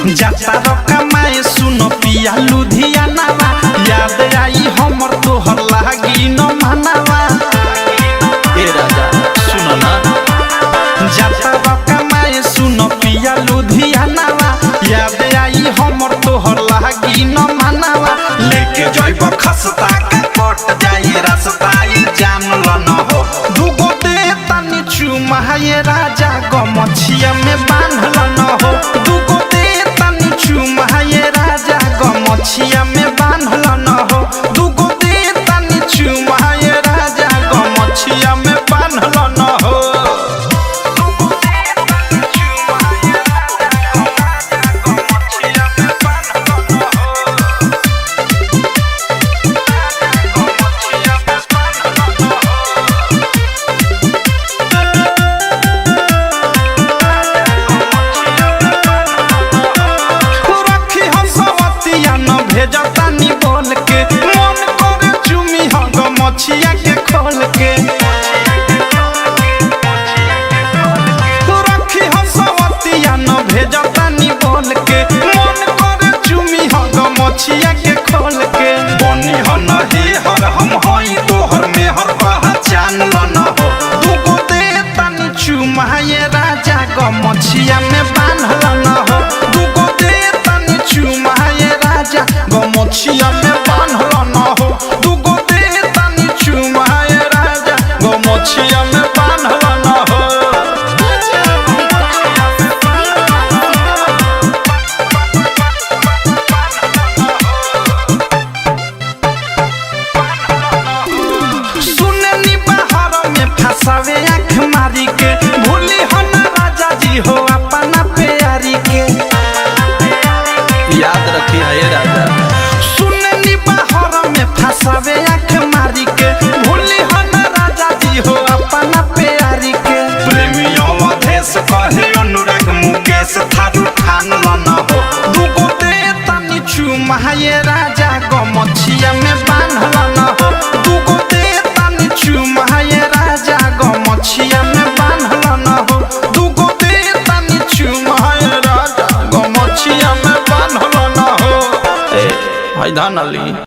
जाता कमाए सुन पिया लुधियानावा याद आई हमर तोहर लागी न मानावा। ए राजा सुन ना जाता कमाए सुन पिया लुधियानावा याद आई हमर तोहर लागी न मानावा। लेके जइब खसता का कट जाई रास्ता ई जान ल न हो दुगो दे तनी चुमा ये राजा गमछिया में बांधल न हो दुगो दे तनी चुमा ये राजा गमछिया में बांधल न हो दुगो दे तनी चुमा ये राजा गमछिया में बांधल न हो। भेजतानी बोल के मन करे चुमी हो गमछिया के खोल के रखी हो सवतिया न भेजतानी बोल के मन करे चुमी हो गमछिया के खोल के। बनी हो नहीं हर हम हई तोहर में हर पहचान ल न हो दुगो दे तनी चुमा ये राजा गमछिया में बांधल न हो दुगो दे तनी चुमा ये राजा गमछिया में बांधल न हो दुगो दे तनी चुमा ये राजा गमछिया में बांधल न हो। सुननी बाहर में फसावे आँख मारी के भूली हो न राजा जी हो अपना प्यारी के याद रखी है राजा। सुननी बाहर में फसावे आँख मारी के भूली हो न राजा जी हो अपना प्यारी के। प्रेमियों अधेश कहे अनुराग मुकेश थारू खान ल न हो दुगो दे तनी चुमा ये राजा गमछिया में बांधल न हो दुगो दे तनी चुमा ये राजा गमछिया में बांधल न हो दुगो दे तनी चुमा ये राजा गमछिया में बांधल न हो। ए भाई धान अली।